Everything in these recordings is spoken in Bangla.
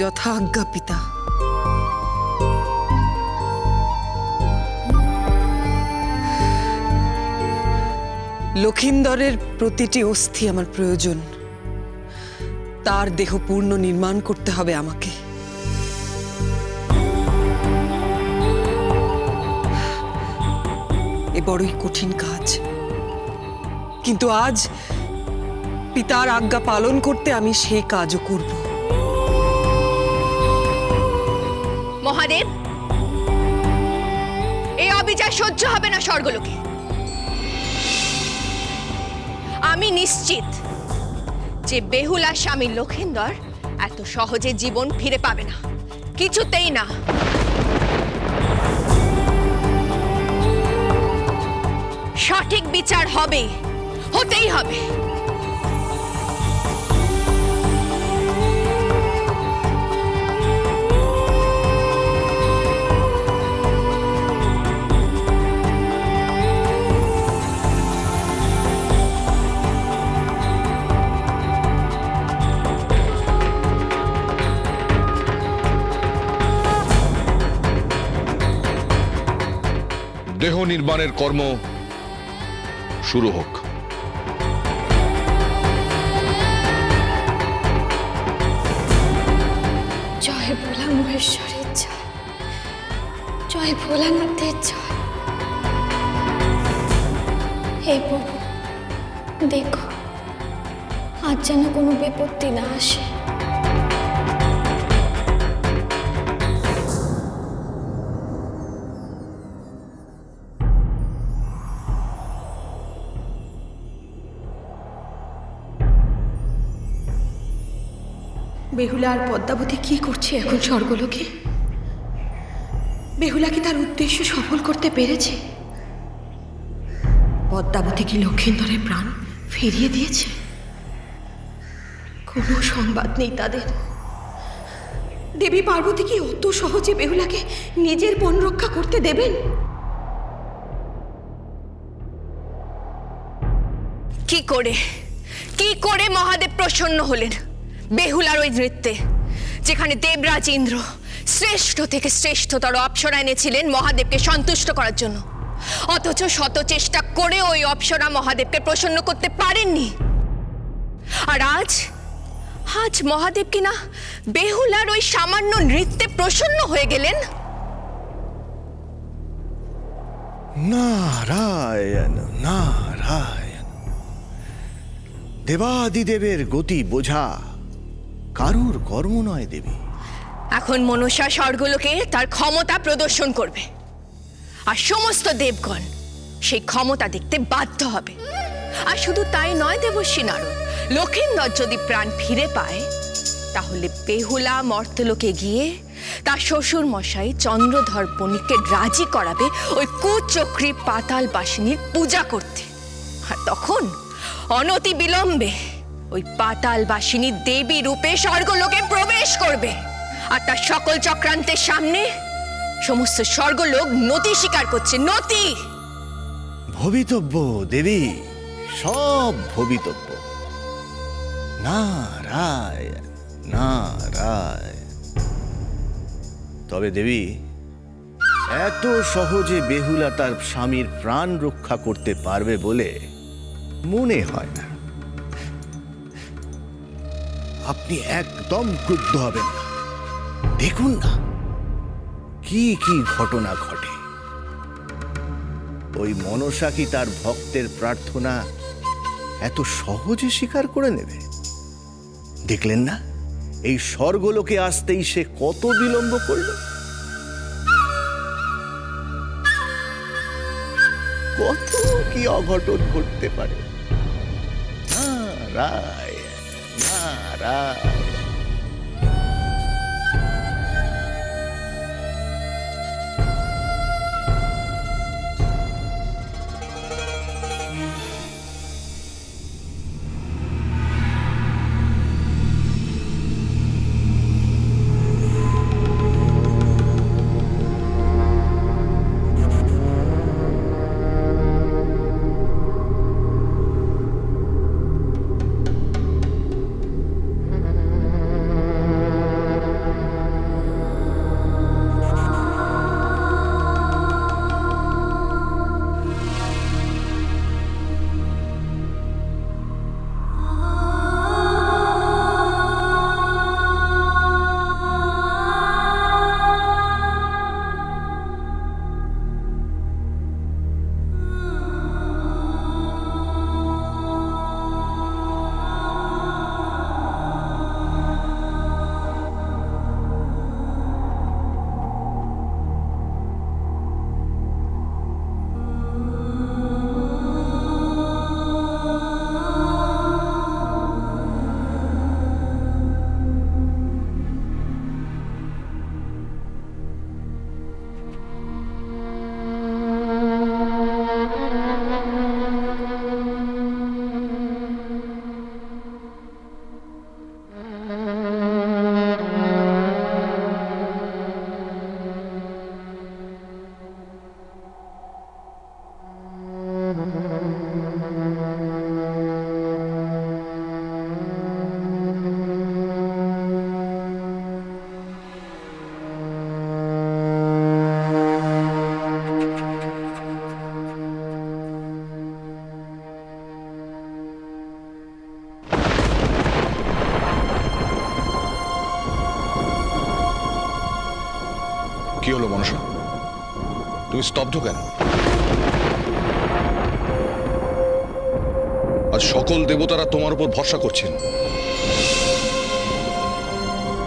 যথা আজ্ঞা পিতা। লক্ষিন্দরের প্রতিটি অস্থি আমার প্রয়োজন। তার দেহ পূর্ণ নির্মাণ করতে হবে আমাকে। এ বড়ই কঠিন কাজ, কিন্তু আজ পিতার আজ্ঞা পালন করতে আমি সেই কাজও করব। মহাদেব, এই অবিচার সহ্য হবে না স্বর্গলোকে। আমি নিশ্চিত যে বেহুলার স্বামী লক্ষিন্দর এত সহজে জীবন ফিরে পাবে না, কিছুতেই না। সঠিক বিচার হবে, হতেই হবে। দেহ নির্মাণের কর্ম শুরু হোক। জয় ভোলা মহেশ্বরের জয়, জয় ভোলানাথের জয়। হে প্রভু, দেখো আজ যেন কোনো বিপত্তি না আসে। বেহুলা আর পদ্মাবতী কি করছে এখন স্বর্গলোকে? বেহুলা কি তার উদ্দেশ্য সফল করতে পেরেছে? পদ্মাবতী কি লক্ষিন্দরের প্রাণ ফিরিয়ে দিয়েছে? কোনো সংবাদ নেই তাদের। দেবী পার্বতী কি অত সহজে বেহুলাকে নিজের পণ রক্ষা করতে দেবেন? কি করে মহাদেব প্রসন্ন হলেন বেহুলার ওই নৃত্যে, যেখানে দেবরাজ ইন্দ্র শ্রেষ্ঠ থেকে শ্রেষ্ঠতর অপ্সরা এনেছিলেন মহাদেবকে সন্তুষ্ট করার জন্য, অথচ শত চেষ্টা করে ওই অপ্সরা মহাদেবকে প্রসন্ন করতে পারেননি। আর আজ মহাদেব কিনা বেহুলার ওই সামান্য নৃত্যে প্রসন্ন হয়ে গেলেন। নারায়ণ নারায়ণ। দেবাদিদেবের গতি বোঝা কারুর কর্ম নয় দেবী। এখন মনসা স্বর্গলোকে তার ক্ষমতা প্রদর্শন করবে, আর সমস্ত দেবগণ সেই ক্ষমতা দেখতে বাধ্য হবে। আর শুধু তাই নয় দেবর্ষী নারদ, লক্ষিন্দর যদি প্রাণ ফিরে পায় তাহলে বেহুলা মর্তলোকে গিয়ে তার শ্বশুর মশাই চন্দ্রধর বণিককে রাজি করাবে ওই কুচক্রী পাতাল বাসিনীর পূজা করতে। আর তখন অনতি বিলম্বে ওই পাতাল বাসিনী দেবী রূপে স্বর্গলোকে প্রবেশ করবে, আর তার সকল চক্রান্তের সামনে সমস্ত স্বর্গলোক নতি স্বীকার করছে। নতি ভবিতব্য দেবী, সব ভবিতব্য। নারায়ণ নারায়ণ। তবে দেবী, এত সহজে বেহুলা তার স্বামীর প্রাণ রক্ষা করতে পারবে বলে মনে হয় না। আপনি একদম ক্রুদ্ধ হবেন না। দেখুন না কি কি ঘটনা ঘটে। ওই মনসা কি তার ভক্তের প্রার্থনা এত সহজে স্বীকার করে নেবে? দেখলেন না এই স্বর্গলোকে আসতেই সে কত বিলম্ব করল। কত কি অঘটন ঘটতে পারে। নারায়ণ নারায়ণ। কি হলো মনসা, তুমি স্তব্ধ কেন? আজ সকল দেবতারা তোমার উপর ভরসা করছেন।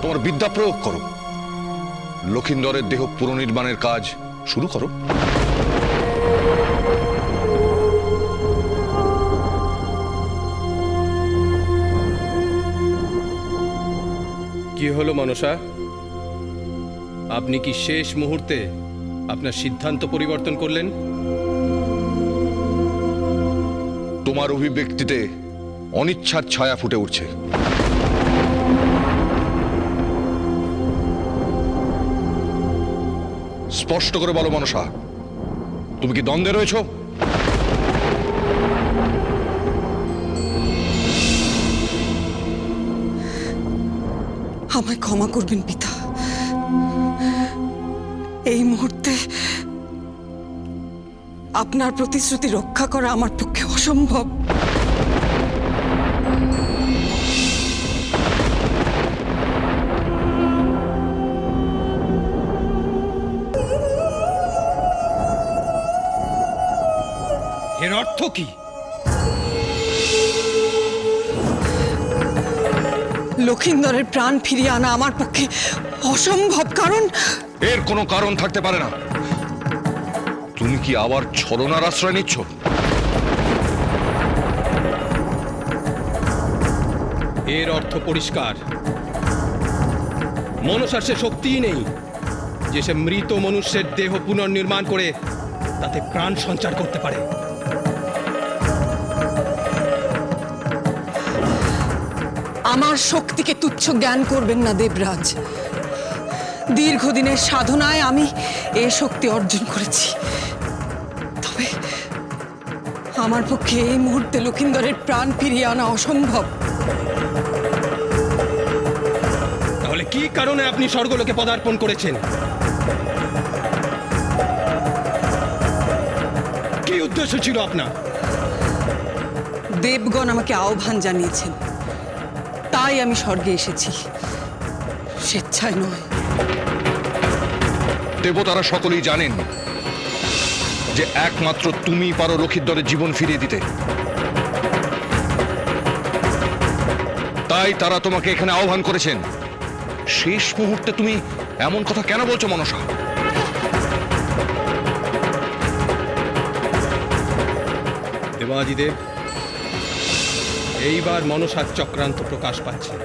তোমার বিদ্যা প্রয়োগ করো, লক্ষিন্দরের দেহ পুনর্নির্মাণের কাজ শুরু করো। কি হলো মনসা, আপনি কি শেষ মুহূর্তে আপনার সিদ্ধান্ত পরিবর্তন করলেন? তোমার অভিব্যক্তিতে অনিচ্ছার ছায়া ফুটে উঠছে। স্পষ্ট করে বলো মনসা, তুমি কি দ্বন্দ্বে রয়েছো? আমায় ক্ষমা করবেন পিতা, এই মুহূর্তে আপনার প্রতিশ্রুতি রক্ষা করা আমার পক্ষে অসম্ভব। এর অর্থ কি? লক্ষিন্দরের প্রাণ ফিরিয়ে আনা আমার পক্ষে অসম্ভব, কারণ এর কোনো কারণ থাকতে পারে না। তুমি কি আবার ছলনার আশ্রয় নিচ্ছ? এর অর্থ পরিষ্কার, মনসার সে শক্তিই নেই যে সে মৃত মনুষ্যের দেহ পুনর্নির্মাণ করে তাতে প্রাণ সঞ্চার করতে পারে। আমার শক্তিকে তুচ্ছ জ্ঞান করবেন না দেবরাজ। দীর্ঘদিনের সাধনায় আমি এ শক্তি অর্জন করেছি, তবে আমার পক্ষে এই মুহূর্তে লক্ষিন্দরের প্রাণ ফিরিয়ে আনা অসম্ভব। তাহলে কি কারণে আপনি স্বর্গলোকে পদার্পণ করেছেন? কি উদ্দেশ্য ছিল আপনার? দেবগণ আমাকে আহ্বান জানিয়েছেন, তাই আমি স্বর্গে এসেছি, স্বেচ্ছায় নয়। দেবতারা সকলেই জানেন যে একমাত্র তুমি পারো লক্ষিন্দরের জীবন ফিরিয়ে দিতে, তাই তারা তোমাকে এখানে আহ্বান করেছেন। শেষ মুহূর্তে তুমি এমন কথা কেন বলছো মনসা? দেবাদিদেব, এইবার মনসার চক্রান্ত প্রকাশ পাচ্ছে।